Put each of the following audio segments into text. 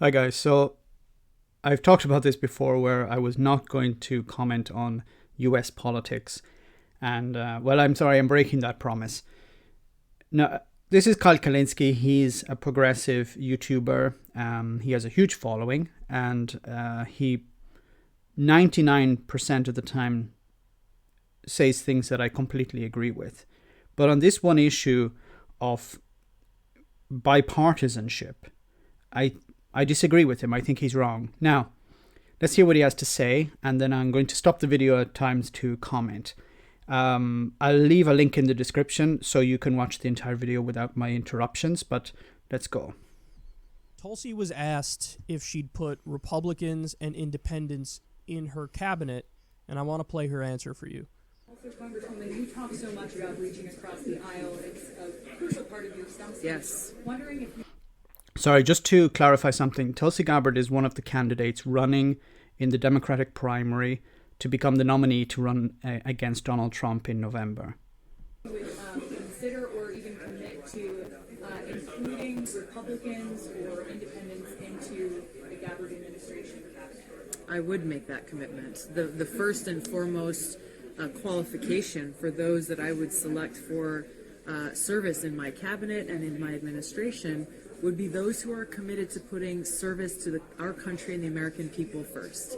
Hi guys, so I've talked about this before where I was not going to comment on US politics. And, I'm sorry, I'm breaking that promise. Now, this is Kyle Kilensky. He's a progressive YouTuber. He has a huge following, and he 99% of the time says things that I completely agree with. But on this one issue of bipartisanship, I disagree with him. I think he's wrong. Now, let's hear what he has to say, and then I'm going to stop the video at times to comment. I'll leave a link in the description so you can watch the entire video without my interruptions, but let's go. Tulsi was asked if she'd put Republicans and independents in her cabinet, and I want to play her answer for you. Also, Congresswoman, you talk so much about reaching across the aisle. It's a crucial part of your stump speech. Yes. Wondering if you... Sorry, just to clarify something, Tulsi Gabbard is one of the candidates running in the Democratic primary to become the nominee to run against Donald Trump in November. would consider or even commit to including Republicans or independents into the Gabbard administration cabinet? I would make that commitment. The first and foremost qualification for those that I would select for service in my cabinet and in my administration would be those who are committed to putting service to our country and the American people first.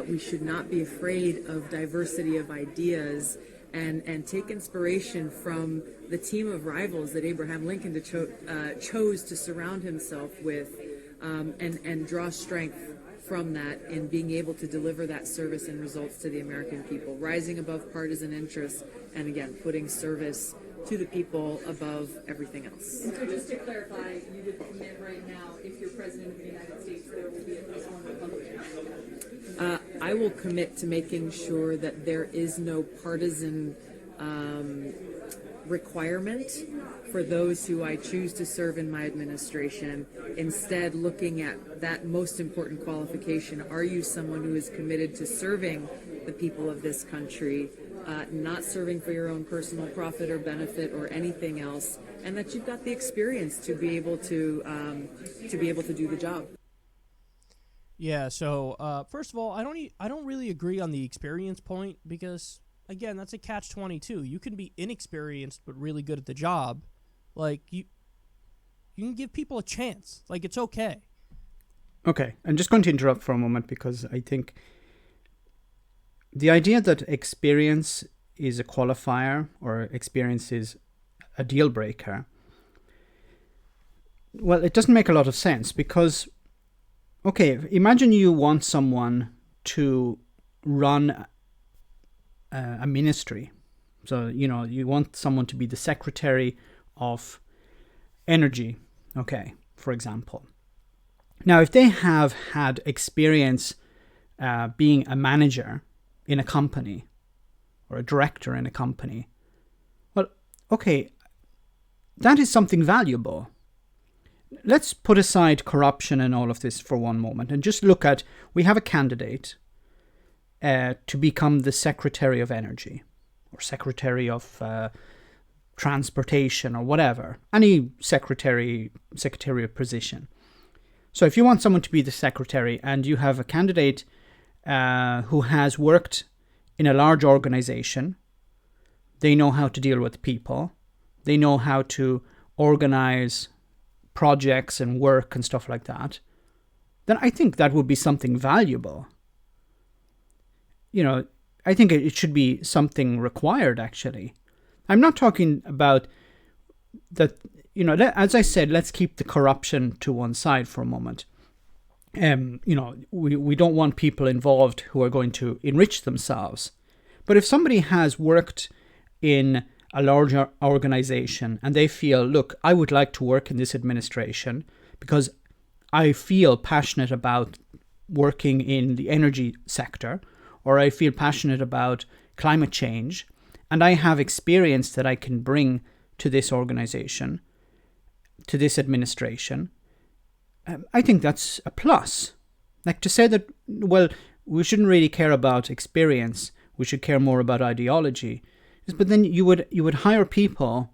We should not be afraid of diversity of ideas and take inspiration from the team of rivals that Abraham Lincoln chose to surround himself with, and draw strength from that in being able to deliver that service and results to the American people, rising above partisan interests, and again, putting service to the people above everything else. And so just to clarify, you would commit right now, if you're President of the United States, there will be at least one Republican? I will commit to making sure that there is no partisan requirement for those who I choose to serve in my administration. Instead, looking at that most important qualification: are you someone who is committed to serving the people of this country, not serving for your own personal profit or benefit or anything else, and that you've got the experience to be able to do the job? Yeah. So first of all, I don't really agree on the experience point, because again, that's a catch-22. You can be inexperienced but really good at the job. Like you can give people a chance. Like, it's okay. Okay, I'm just going to interrupt for a moment because I think the idea that experience is a qualifier or experience is a deal breaker, well, it doesn't make a lot of sense because, okay, imagine you want someone to run a ministry. So, you want someone to be the Secretary of Energy, okay, for example. Now, if they have had experience being a manager in a company or a director in a company, well, okay, that is something valuable. Let's put aside corruption and all of this for one moment and just look at, we have a candidate to become the Secretary of Energy or Secretary of Transportation or whatever, any secretarial position. So if you want someone to be the secretary and you have a candidate who has worked in a large organization, they know how to deal with people, they know how to organize projects and work and stuff like that, then I think that would be something valuable. I think it should be something required, actually. I'm not talking about that, as I said, let's keep the corruption to one side for a moment. We don't want people involved who are going to enrich themselves. But if somebody has worked in a larger organization and they feel, look, I would like to work in this administration because I feel passionate about working in the energy sector, or I feel passionate about climate change, and I have experience that I can bring to this organization, to this administration, I think that's a plus. Like, to say that, well, we shouldn't really care about experience, we should care more about ideology. But then you would hire people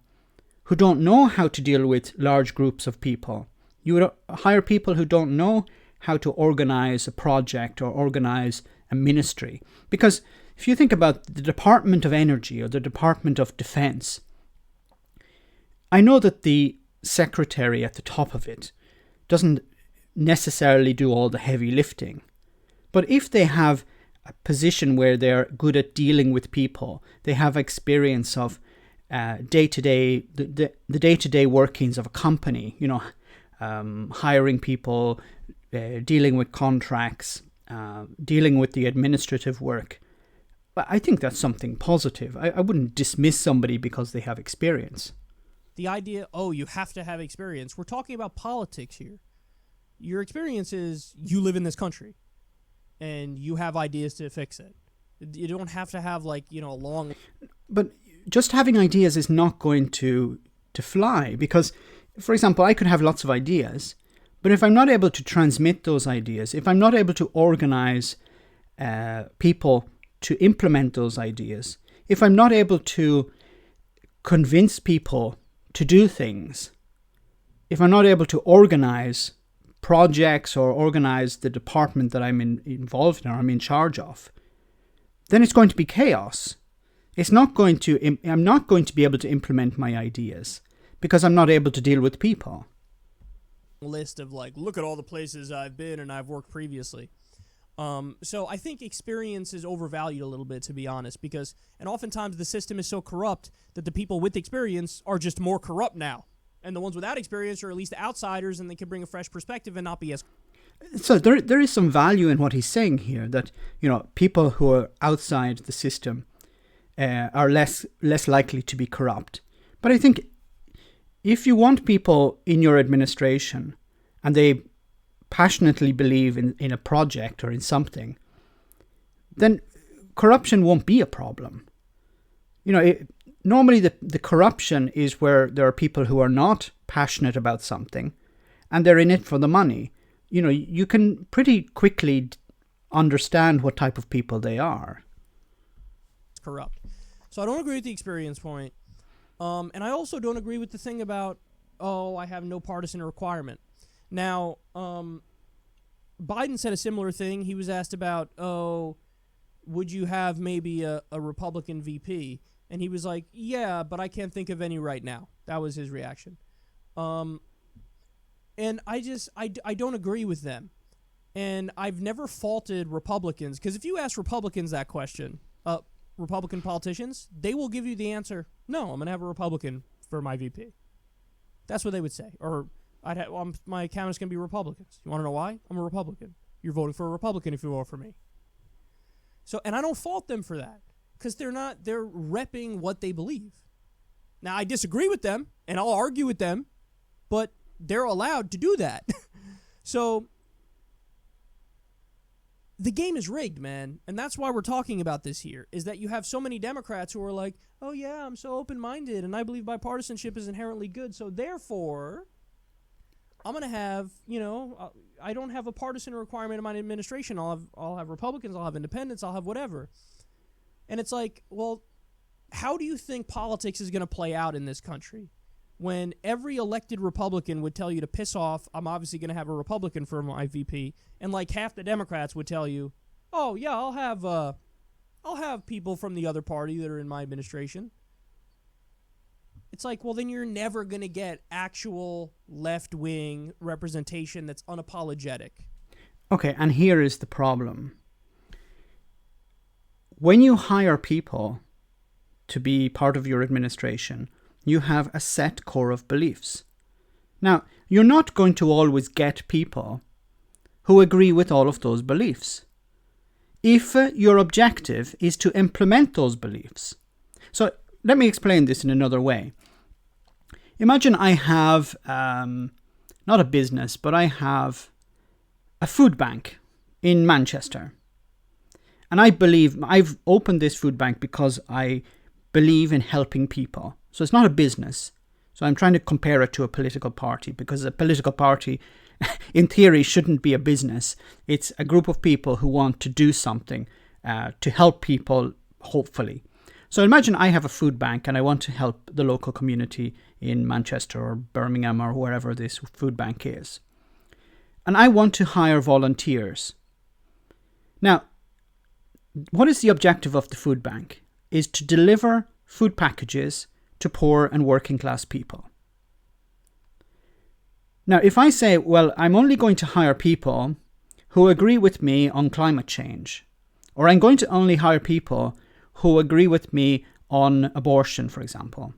who don't know how to deal with large groups of people. You would hire people who don't know how to organize a project or organize a ministry. Because if you think about the Department of Energy or the Department of Defense, I know that the secretary at the top of it doesn't necessarily do all the heavy lifting. But if they have a position where they're good at dealing with people, they have experience of day-to-day, the day-to-day workings of a company, hiring people, dealing with contracts, dealing with the administrative work. But I think that's something positive. I wouldn't dismiss somebody because they have experience. The idea, you have to have experience. We're talking about politics here. Your experience is you live in this country and you have ideas to fix it. You don't have to have a long... But just having ideas is not going to fly because, for example, I could have lots of ideas, but if I'm not able to transmit those ideas, if I'm not able to organize people to implement those ideas, if I'm not able to convince people to do things, if I'm not able to organize projects or organize the department that I'm involved in or I'm in charge of, then it's going to be chaos. I'm not going to be able to implement my ideas because I'm not able to deal with people. List of look at all the places I've been and I've worked previously. So I think experience is overvalued a little bit, to be honest, and oftentimes the system is so corrupt that the people with experience are just more corrupt now. And the ones without experience are at least outsiders and they can bring a fresh perspective and not be as... So there is some value in what he's saying here, that, people who are outside the system are less likely to be corrupt. But I think if you want people in your administration and they passionately believe in a project or in something, then corruption won't be a problem. Normally the corruption is where there are people who are not passionate about something and they're in it for the money. You can pretty quickly understand what type of people they are. Corrupt. So I don't agree with the experience point. And I also don't agree with the thing about, I have no partisan requirement. Now, Biden said a similar thing. He was asked about, would you have maybe a Republican VP? And he was like, yeah, but I can't think of any right now. That was his reaction. And I don't agree with them. And I've never faulted Republicans, because if you ask Republicans that question, Republican politicians, they will give you the answer, no, I'm going to have a Republican for my VP. That's what they would say. Or my cabinet's going to be Republicans. You want to know why? I'm a Republican. You're voting for a Republican if you vote for me. So, and I don't fault them for that, because they're repping what they believe. Now, I disagree with them, and I'll argue with them, but they're allowed to do that. So the game is rigged, man. And that's why we're talking about this here, is that you have so many Democrats who are like, oh, yeah, I'm so open-minded, and I believe bipartisanship is inherently good, so therefore I'm going to have, I don't have a partisan requirement in my administration. I'll have Republicans, I'll have independents, I'll have whatever. And it's like, well, how do you think politics is going to play out in this country when every elected Republican would tell you to piss off, I'm obviously going to have a Republican for my VP, and like half the Democrats would tell you, oh, yeah, I'll have people from the other party that are in my administration. It's like, well, then you're never going to get actual left-wing representation that's unapologetic. Okay, and here is the problem. When you hire people to be part of your administration, you have a set core of beliefs. Now, you're not going to always get people who agree with all of those beliefs, if your objective is to implement those beliefs. So let me explain this in another way. Imagine I have, not a business, but I have a food bank in Manchester. And I've opened this food bank because I believe in helping people. So it's not a business. So I'm trying to compare it to a political party, because a political party, in theory, shouldn't be a business. It's a group of people who want to do something to help people, hopefully. So imagine I have a food bank and I want to help the local community in Manchester or Birmingham or wherever this food bank is. and I want to hire volunteers. Now, what is the objective of the food bank? Is to deliver food packages to poor and working class people. Now, if I say, well, I'm only going to hire people who agree with me on climate change, or I'm going to only hire people who agree with me on abortion, for example,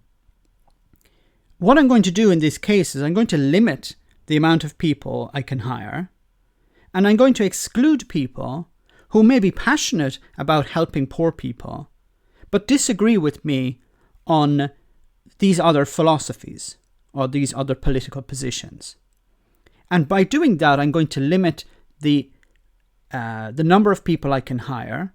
what I'm going to do in this case is I'm going to limit the amount of people I can hire, and I'm going to exclude people who may be passionate about helping poor people, but disagree with me on these other philosophies or these other political positions. And by doing that, I'm going to limit the number of people I can hire,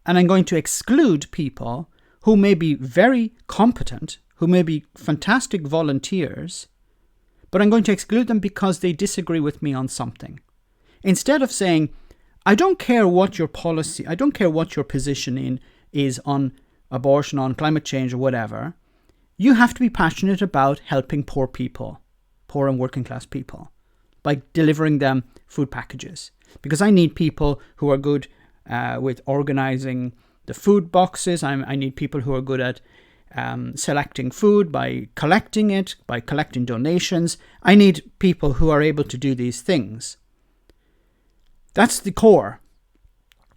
and I'm going to exclude people who may be very competent, who may be fantastic volunteers, but I'm going to exclude them because they disagree with me on something. Instead of saying, I don't care what your policy, I don't care what your position is on abortion, on climate change or whatever, you have to be passionate about helping poor people, poor and working class people, by delivering them food packages. Because I need people who are good with organizing the food boxes. I need people who are good at selecting food by collecting it, by collecting donations. I need people who are able to do these things. That's the core.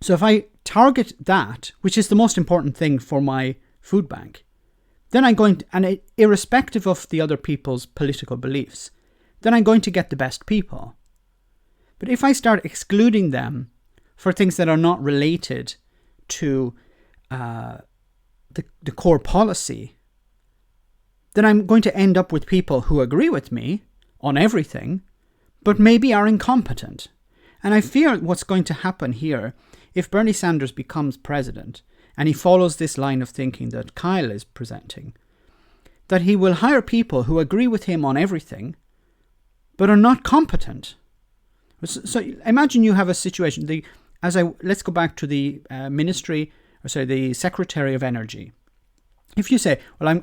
So if I target that, which is the most important thing for my food bank, then I'm going to, and irrespective of the other people's political beliefs, then I'm going to get the best people. But if I start excluding them for things that are not related to the core policy, then I'm going to end up with people who agree with me on everything, but maybe are incompetent. And I fear what's going to happen here if Bernie Sanders becomes president and he follows this line of thinking that Kyle is presenting, that he will hire people who agree with him on everything, but are not competent. So imagine you have a situation. Let's go back to the the Secretary of Energy. If you say, well,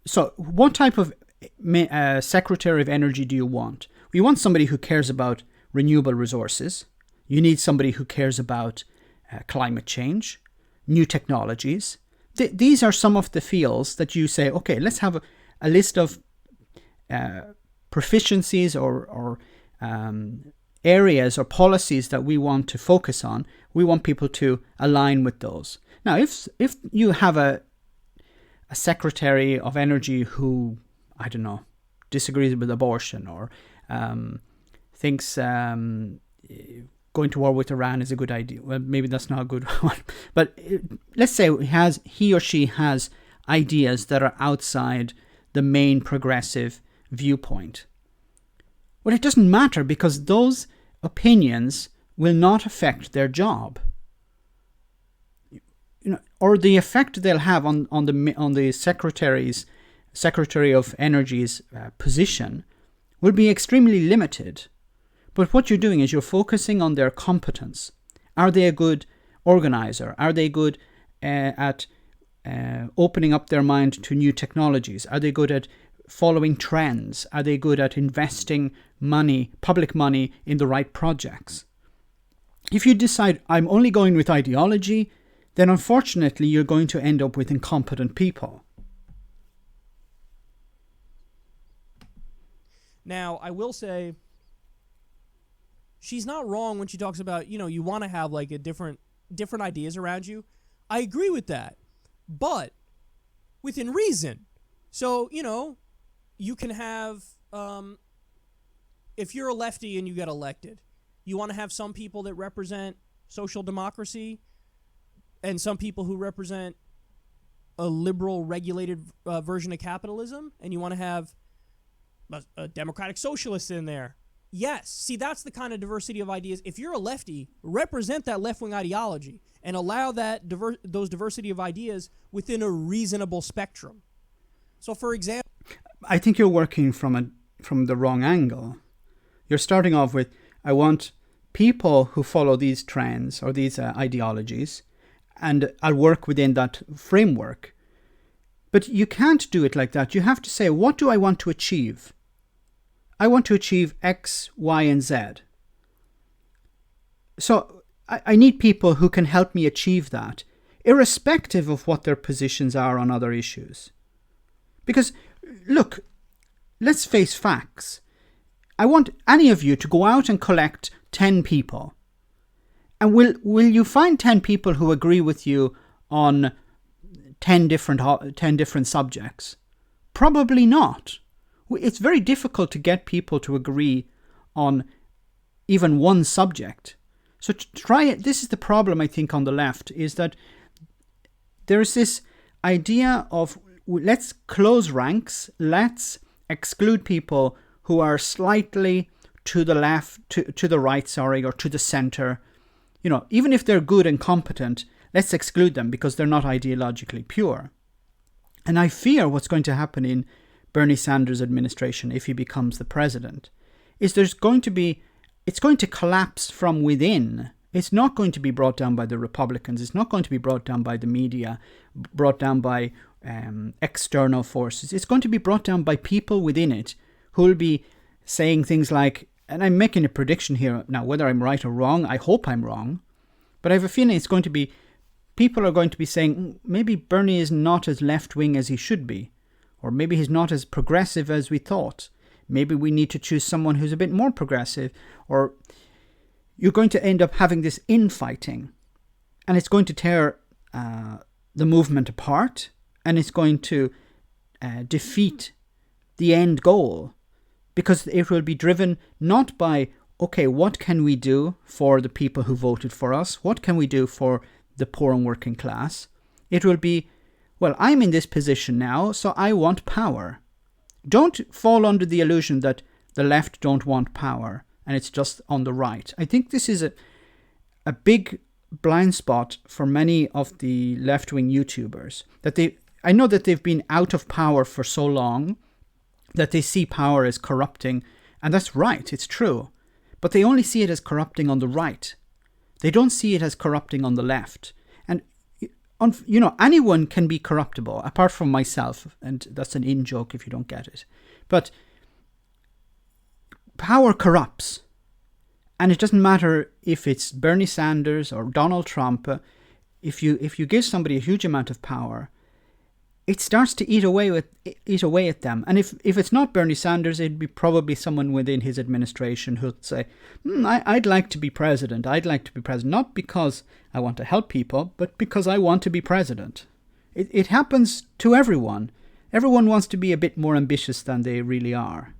so what type of Secretary of Energy do you want? You want somebody who cares about renewable resources. You need somebody who cares about climate change, new technologies. These are some of the fields that you say, okay, let's have a list of proficiencies or areas or policies that we want to focus on. We want people to align with those. Now, if you have a Secretary of Energy who, I don't know, disagrees with abortion or thinks going to war with Iran is a good idea. Well, maybe that's not a good one. But let's say he or she has ideas that are outside the main progressive viewpoint. Well, it doesn't matter because those opinions will not affect their job. Or the effect they'll have on the Secretary of Energy's position will be extremely limited. But what you're doing is you're focusing on their competence. Are they a good organizer? Are they good at opening up their mind to new technologies? Are they good at following trends? Are they good at investing money, public money, in the right projects? If you decide, I'm only going with ideology, then unfortunately you're going to end up with incompetent people. Now, I will say, she's not wrong when she talks about, you want to have like a different ideas around you. I agree with that, but within reason. So, you can have, if you're a lefty and you get elected, you want to have some people that represent social democracy and some people who represent a liberal regulated version of capitalism, and you want to have a democratic socialist in there. Yes. See, that's the kind of diversity of ideas. If you're a lefty, represent that left-wing ideology and allow those diversity of ideas within a reasonable spectrum. So, for example, I think you're working from the wrong angle. You're starting off with, I want people who follow these trends or these ideologies, and I'll work within that framework. But you can't do it like that. You have to say, what do I want to achieve? I want to achieve X, Y, and Z. So I need people who can help me achieve that, irrespective of what their positions are on other issues. Because, look, let's face facts. I want any of you to go out and collect 10 people. And will you find 10 people who agree with you on 10 different subjects? Probably not. It's very difficult to get people to agree on even one subject. So try it. This is the problem, I think, on the left, is that there's this idea of let's close ranks, let's exclude people who are slightly to the left, to the right, or to the center. You know, even if they're good and competent, let's exclude them because they're not ideologically pure. And I fear what's going to happen in Bernie Sanders' administration if he becomes the president is it's going to collapse from within. It's not going to be brought down by the Republicans. It's not going to be brought down by the media, brought down by external forces. It's going to be brought down by people within it who will be saying things like, and I'm making a prediction here now, whether I'm right or wrong, I hope I'm wrong, but I have a feeling it's going to be, people are going to be saying, maybe Bernie is not as left-wing as he should be, or maybe he's not as progressive as we thought. Maybe we need to choose someone who's a bit more progressive, or you're going to end up having this infighting, and it's going to tear the movement apart, and it's going to defeat the end goal, because it will be driven not by, okay, what can we do for the people who voted for us? What can we do for the poor and working class? It will be, well, I'm in this position now, so I want power. Don't fall under the illusion that the left don't want power and it's just on the right. I think this is a big blind spot for many of the left-wing YouTubers. I know that they've been out of power for so long that they see power as corrupting, and that's right, it's true. But they only see it as corrupting on the right. They don't see it as corrupting on the left. And, you know, anyone can be corruptible, apart from myself, and that's an in-joke if you don't get it. But power corrupts. And it doesn't matter if it's Bernie Sanders or Donald Trump. If you give somebody a huge amount of power, it starts to eat away at them. And if it's not Bernie Sanders, it'd be probably someone within his administration who'd say, I'd like to be president. I'd like to be president, not because I want to help people, but because I want to be president. It happens to everyone. Everyone wants to be a bit more ambitious than they really are.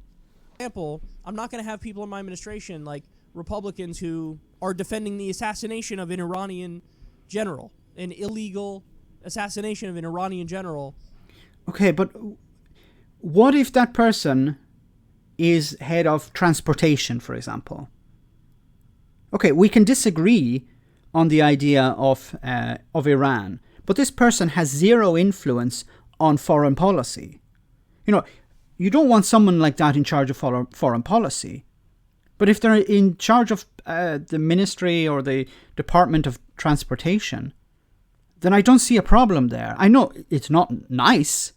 For example, I'm not going to have people in my administration like Republicans who are defending the assassination of an Iranian general, an illegal assassination of an Iranian general. Okay, but what if that person is head of transportation, for example? Okay, we can disagree on the idea of Iran, but this person has zero influence on foreign policy. You know, you don't want someone like that in charge of foreign policy. But if they're in charge of the ministry or the Department of Transportation, then I don't see a problem there. I know it's not nice,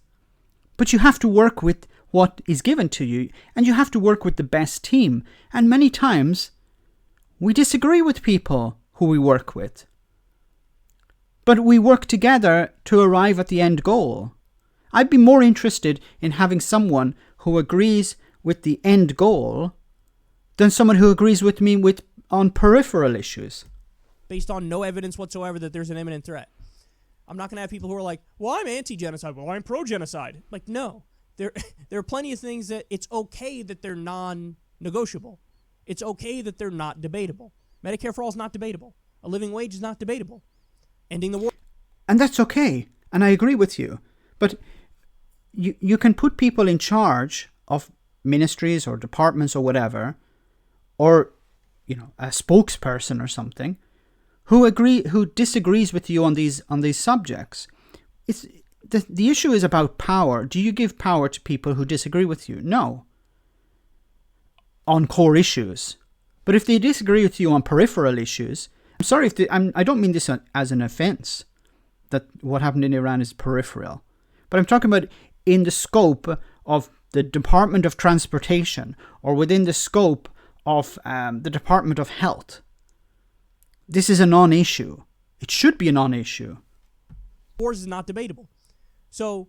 but you have to work with what is given to you, and you have to work with the best team. And many times, we disagree with people who we work with. But we work together to arrive at the end goal. I'd be more interested in having someone who agrees with the end goal than someone who agrees with me on peripheral issues. Based on no evidence whatsoever that there's an imminent threat. I'm not going to have people who are like, well, I'm anti-genocide. Well, I'm pro-genocide. Like, no. There are plenty of things that it's okay that they're non-negotiable. It's okay that they're not debatable. Medicare for all is not debatable. A living wage is not debatable. Ending the war. And that's okay. And I agree with you. But you can put people in charge of ministries or departments or whatever, or, you know, a spokesperson or something, who disagrees with you on these subjects. It's the issue is about power. Do you give power to people who disagree with you? No. On core issues. But if they disagree with you on peripheral issues, I'm sorry I don't mean this as an offense, that what happened in Iran is peripheral. But I'm talking about in the scope of the Department of Transportation or within the scope of the Department of Health. This is a non-issue. It should be a non-issue. Wars is not debatable. So,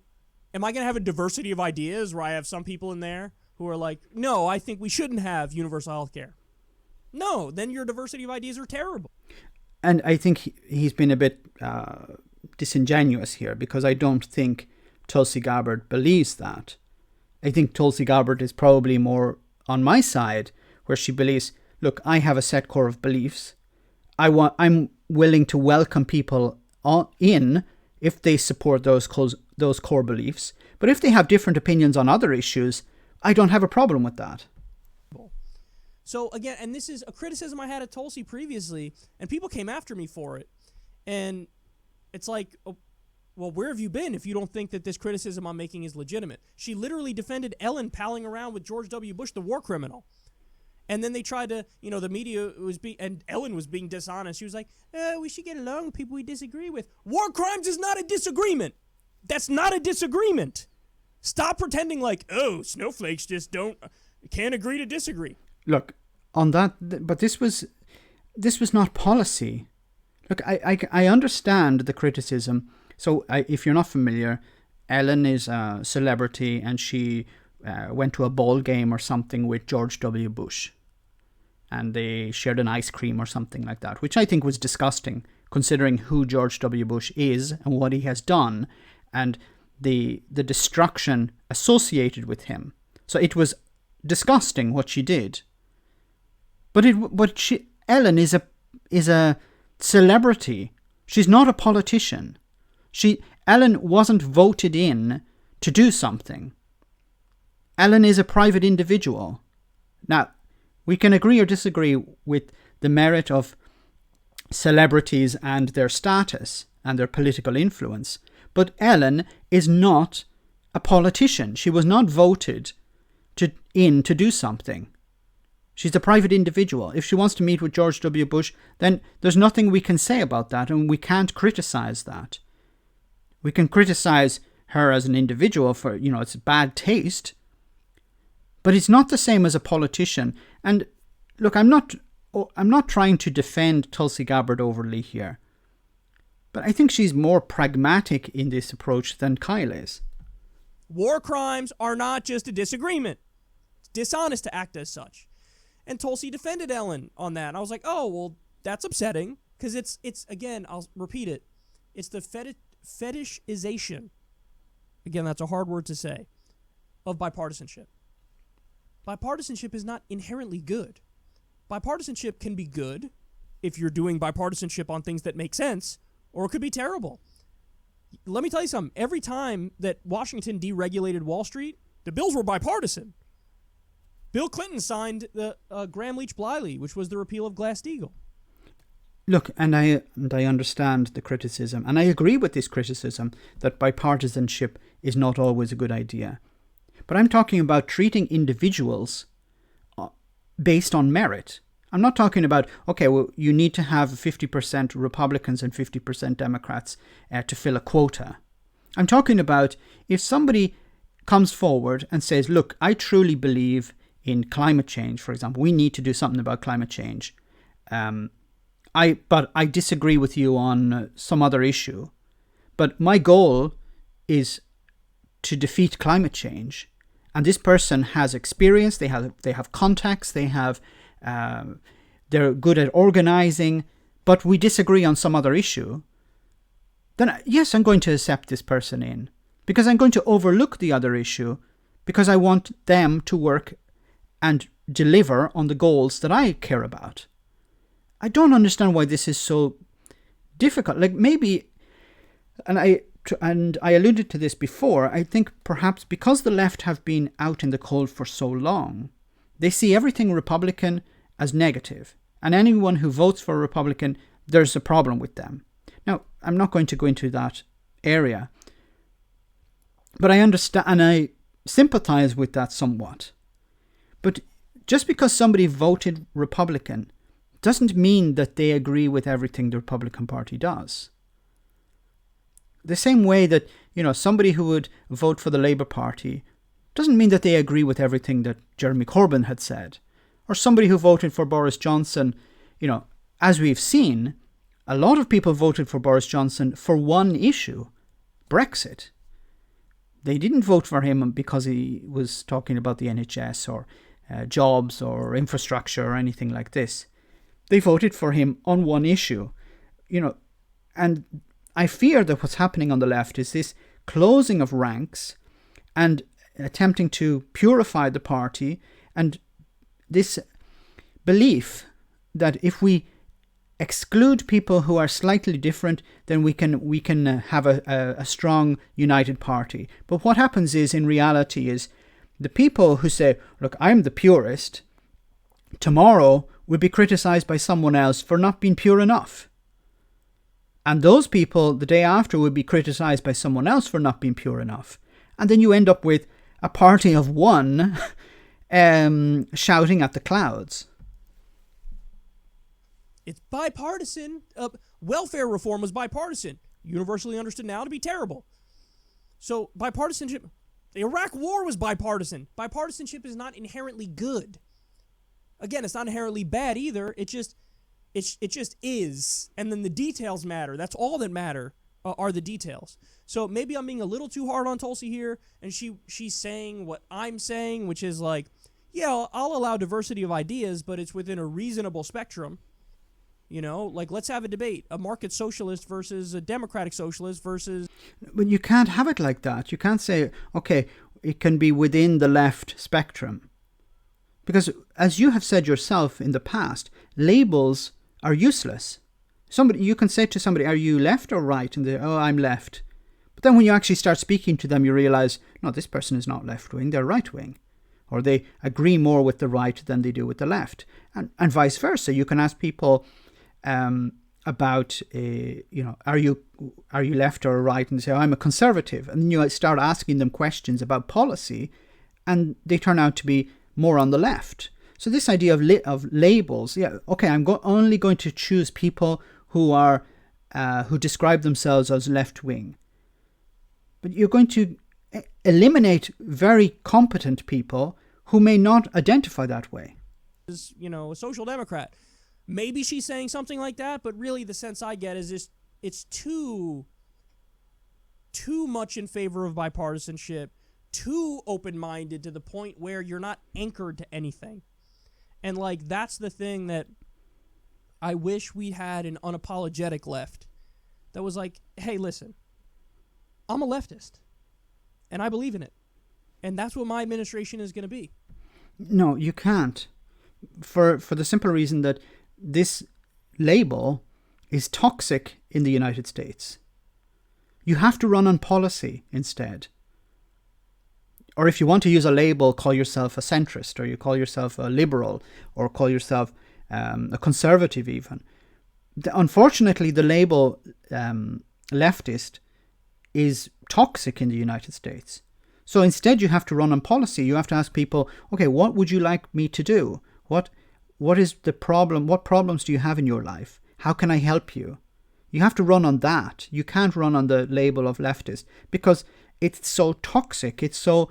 am I going to have a diversity of ideas where I have some people in there who are like, no, I think we shouldn't have universal health care? No, then your diversity of ideas are terrible. And I think he's been a bit disingenuous here, because I don't think Tulsi Gabbard believes that. I think Tulsi Gabbard is probably more on my side, where she believes, look, I have a set core of beliefs. I'm willing to welcome people in if they support those core beliefs. But if they have different opinions on other issues, I don't have a problem with that. So again, and this is a criticism I had of Tulsi previously, and people came after me for it. And it's like, well, where have you been if you don't think that this criticism I'm making is legitimate? She literally defended Ellen palling around with George W. Bush, the war criminal. And then they tried to, the media and Ellen was being dishonest. She was like, we should get along with people we disagree with. War crimes is not a disagreement. That's not a disagreement. Stop pretending like, snowflakes just can't agree to disagree. Look, on that, but this was not policy. Look, I understand the criticism. So if you're not familiar, Ellen is a celebrity, and she went to a ball game or something with George W. Bush. And they shared an ice cream or something like that, which I think was disgusting, considering who George W. Bush is and what he has done, and the destruction associated with him. So it was disgusting what she did. But Ellen is a celebrity. She's not a politician. Ellen wasn't voted in to do something. Ellen is a private individual. Now, we can agree or disagree with the merit of celebrities and their status and their political influence, but Ellen is not a politician. She was not voted in to do something. She's a private individual. If she wants to meet with George W. Bush, then there's nothing we can say about that, and we can't criticize that. We can criticize her as an individual for, it's bad taste, but it's not the same as a politician. And look, I'm not trying to defend Tulsi Gabbard overly here, but I think she's more pragmatic in this approach than Kyle is. War crimes are not just a disagreement. It's dishonest to act as such. And Tulsi defended Ellen on that. And I was like, oh, well, that's upsetting. Because it's again, I'll repeat it. It's the fetishization, again, that's a hard word to say, of bipartisanship. Bipartisanship is not inherently good. Bipartisanship can be good if you're doing bipartisanship on things that make sense, or it could be terrible. Let me tell you something. Every time that Washington deregulated Wall Street, the bills were bipartisan. Bill Clinton signed the Gramm-Leach-Bliley, which was the repeal of Glass-Steagall. Look, and I understand the criticism, and I agree with this criticism that bipartisanship is not always a good idea. But I'm talking about treating individuals based on merit. I'm not talking about, okay, well, you need to have 50% Republicans and 50% Democrats to fill a quota. I'm talking about if somebody comes forward and says, look, I truly believe in climate change, for example. We need to do something about climate change. But I disagree with you on some other issue. But my goal is to defeat climate change. And this person has experience, they have contacts, they're good at organizing, but we disagree on some other issue. Then yes, I'm going to accept this person in, because I'm going to overlook the other issue, because I want them to work and deliver on the goals that I care about. I don't understand why this is so difficult. Like maybe, and I alluded to this before, I think perhaps because the left have been out in the cold for so long, they see everything Republican as negative. And anyone who votes for a Republican, there's a problem with them. Now, I'm not going to go into that area, but I understand and I sympathize with that somewhat. But just because somebody voted Republican doesn't mean that they agree with everything the Republican Party does. The same way that, somebody who would vote for the Labour Party doesn't mean that they agree with everything that Jeremy Corbyn had said. Or somebody who voted for Boris Johnson, as we've seen, a lot of people voted for Boris Johnson for one issue, Brexit. They didn't vote for him because he was talking about the NHS or jobs or infrastructure or anything like this. They voted for him on one issue, and I fear that what's happening on the left is this closing of ranks and attempting to purify the party, and this belief that if we exclude people who are slightly different, then we can have a strong united party. But what happens is, in reality, is the people who say, look, I'm the purist, tomorrow will be criticized by someone else for not being pure enough. And those people the day after will be criticized by someone else for not being pure enough. And then you end up with a party of one shouting at the clouds. It's bipartisan. Welfare reform was bipartisan. Universally understood now to be terrible. So bipartisanship, the Iraq War was bipartisan. Bipartisanship is not inherently good. Again, it's not inherently bad either. It just is. And then the details matter. That's all that matter are the details. So maybe I'm being a little too hard on Tulsi here, and she's saying what I'm saying, which is like, yeah, I'll allow diversity of ideas, but it's within a reasonable spectrum. Like, let's have a debate. A market socialist versus a democratic socialist versus... But you can't have it like that. You can't say, okay, it can be within the left spectrum. Because, as you have said yourself in the past, labels are useless. You can say to somebody, are you left or right? And they, oh, I'm left. But then when you actually start speaking to them, you realize, no, this person is not left-wing, they're right-wing. Or they agree more with the right than they do with the left. And vice versa. You can ask people... about are you left or right, and they say, oh, I'm a conservative, and you start asking them questions about policy, and they turn out to be more on the left. So this idea of labels, yeah, okay, I'm only going to choose people who are who describe themselves as left wing, but you're going to eliminate very competent people who may not identify that way. A social democrat. Maybe she's saying something like that, but really the sense I get is just it's too much in favor of bipartisanship, too open-minded to the point where you're not anchored to anything. And like that's the thing that I wish we had an unapologetic left that was like, hey, listen, I'm a leftist and I believe in it. And that's what my administration is going to be. No, you can't. For the simple reason that this label is toxic in the United States. You have to run on policy instead. Or if you want to use a label, call yourself a centrist, or you call yourself a liberal, or call yourself a conservative even. Unfortunately, the label leftist is toxic in the United States. So instead you have to run on policy. You have to ask people, okay, what would you like me to do? What is the problem? What problems do you have in your life? How can I help you? You have to run on that. You can't run on the label of leftist because it's so toxic. It's so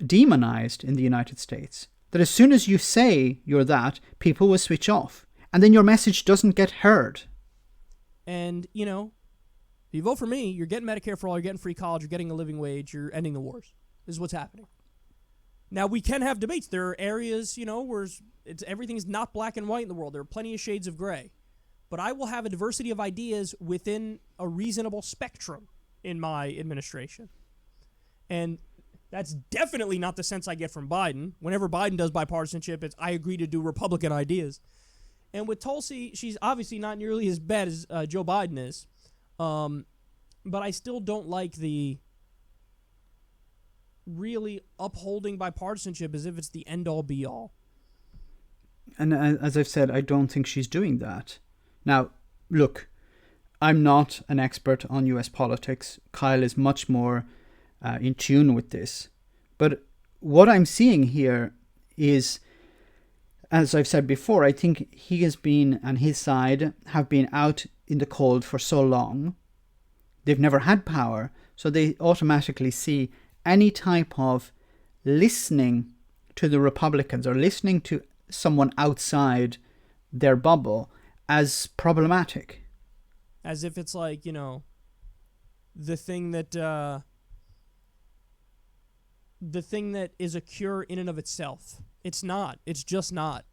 demonized in the United States that as soon as you say you're that, people will switch off. And then your message doesn't get heard. And, if you vote for me, you're getting Medicare for all, you're getting free college, you're getting a living wage, you're ending the wars. This is what's happening. Now, we can have debates. There are areas, where everything is not black and white in the world. There are plenty of shades of gray. But I will have a diversity of ideas within a reasonable spectrum in my administration. And that's definitely not the sense I get from Biden. Whenever Biden does bipartisanship, it's I agree to do Republican ideas. And with Tulsi, she's obviously not nearly as bad as Joe Biden is. But I still don't like the really upholding bipartisanship as if it's the end-all be-all. And as I've said, I don't think she's doing that. Now, look, I'm not an expert on US politics. Kyle is much more in tune with this. But what I'm seeing here is, as I've said before, I think he has been, and his side, have been out in the cold for so long. They've never had power, so they automatically see any type of listening to the Republicans or listening to someone outside their bubble as problematic. As if it's like, the thing that is a cure in and of itself. It's not. It's just not.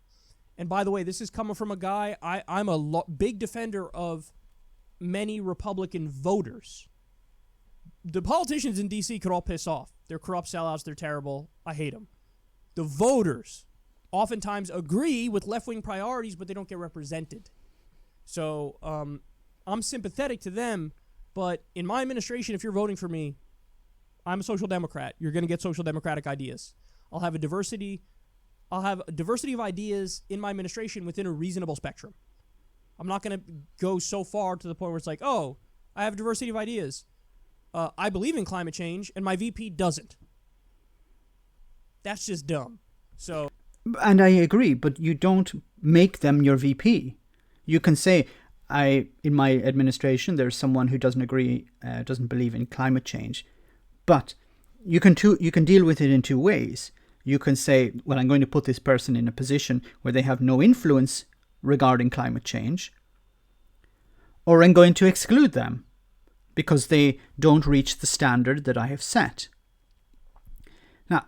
And by the way, this is coming from a guy, I'm a big defender of many Republican voters. The politicians in D.C. could all piss off. They're corrupt sellouts. They're terrible. I hate them. The voters oftentimes agree with left-wing priorities, but they don't get represented. So I'm sympathetic to them, but in my administration, if you're voting for me, I'm a social democrat. You're going to get social democratic ideas. I'll have a diversity of ideas in my administration within a reasonable spectrum. I'm not going to go so far to the point where it's like, oh, I have a diversity of ideas. I believe in climate change, and my VP doesn't. That's just dumb. So, and I agree, but you don't make them your VP. You can say, in my administration, there's someone who doesn't believe in climate change, but you can deal with it in two ways. You can say, well, I'm going to put this person in a position where they have no influence regarding climate change, or I'm going to exclude them because they don't reach the standard that I have set. Now,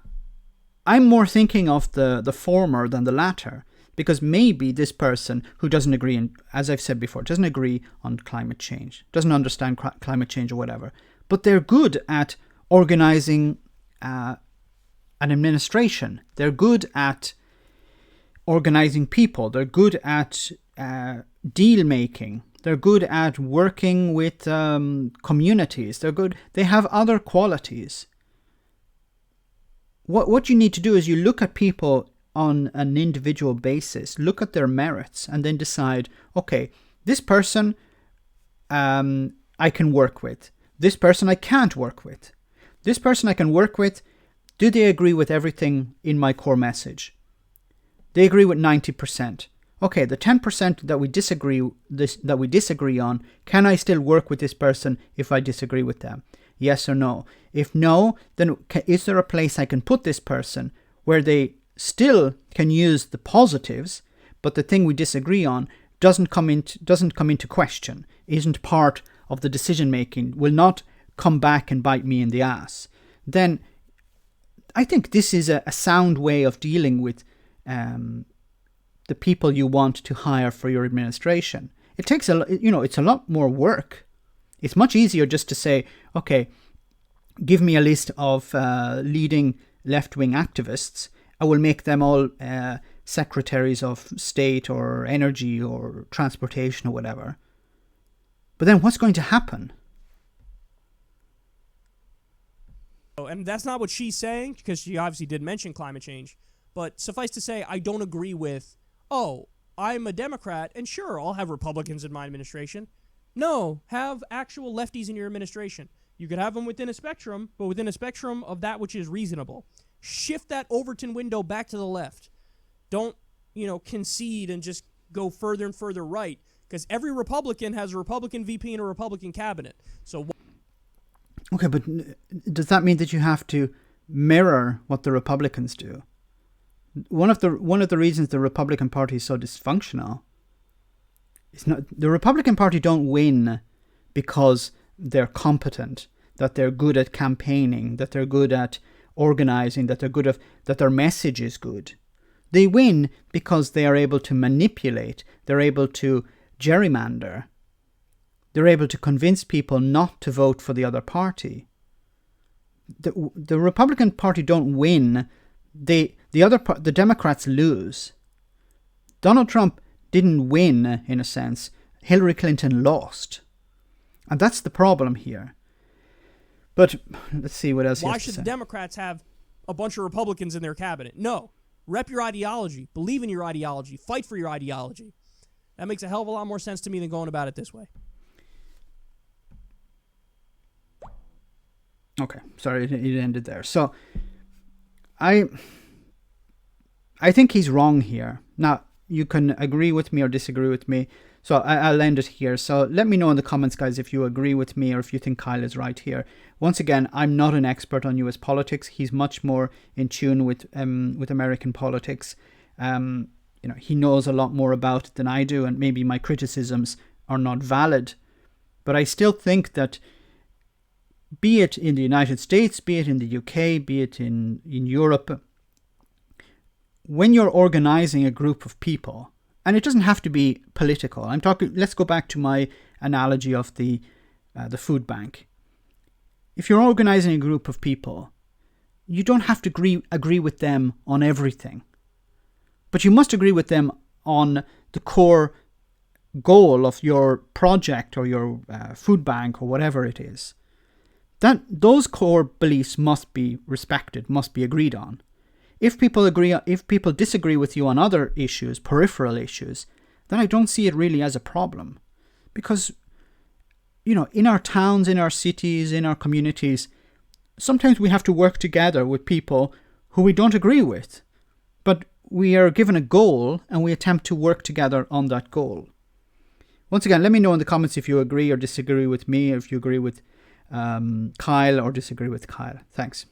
I'm more thinking of the former than the latter, because maybe this person who doesn't agree, and as I've said before, doesn't agree on climate change, doesn't understand climate change or whatever, but they're good at organizing an administration. They're good at organizing people. They're good at deal making. They're good at working with communities. They're good. They have other qualities. What you need to do is you look at people on an individual basis, look at their merits, and then decide, okay, this person I can work with. This person I can't work with. This person I can work with, do they agree with everything in my core message? They agree with 90%. Okay, the 10% that we disagree on, can I still work with this person if I disagree with them? Yes or no? If no, then is there a place I can put this person where they still can use the positives, but the thing we disagree on doesn't come into question, isn't part of the decision making, will not come back and bite me in the ass? Then I think this is a sound way of dealing with the people you want to hire for your administration. It takes it's a lot more work. It's much easier just to say, okay, give me a list of leading left-wing activists. I will make them all secretaries of state or energy or transportation or whatever. But then what's going to happen? And that's not what she's saying, because she obviously did mention climate change. But suffice to say, I don't agree with, oh, I'm a Democrat, and sure, I'll have Republicans in my administration. No, have actual lefties in your administration. You could have them within a spectrum, but within a spectrum of that which is reasonable. Shift that Overton window back to the left. Don't, concede and just go further and further right, because every Republican has a Republican VP and a Republican cabinet. So, okay, but does that mean that you have to mirror what the Republicans do? One of the reasons the Republican Party is so dysfunctional is not the Republican Party don't win because they're competent, that they're good at campaigning, that they're good at organizing, that their message is good. They win because they are able to manipulate, they're able to gerrymander, they're able to convince people not to vote for the other party. The Republican Party don't win. The Democrats lose. Donald Trump didn't win, in a sense. Hillary Clinton lost. And that's the problem here. But let's see what else. Why should the Democrats have a bunch of Republicans in their cabinet? No. Rep your ideology. Believe in your ideology. Fight for your ideology. That makes a hell of a lot more sense to me than going about it this way. Okay, sorry, it ended there. So, I think he's wrong here. Now, you can agree with me or disagree with me. So I'll end it here. So let me know in the comments, guys, if you agree with me or if you think Kyle is right here. Once again, I'm not an expert on US politics. He's much more in tune with American politics. He knows a lot more about it than I do, and maybe my criticisms are not valid. But I still think that, be it in the United States, be it in the UK, be it in Europe, when you're organizing a group of people, and it doesn't have to be political. Let's go back to my analogy of the food bank. If you're organizing a group of people, you don't have to agree with them on everything. But you must agree with them on the core goal of your project or your food bank or whatever it is. Those core beliefs must be respected, must be agreed on. If people disagree with you on other issues, peripheral issues, then I don't see it really as a problem. Because, in our towns, in our cities, in our communities, sometimes we have to work together with people who we don't agree with. But we are given a goal and we attempt to work together on that goal. Once again, let me know in the comments if you agree or disagree with me, or if you agree with Kyle or disagree with Kyle. Thanks.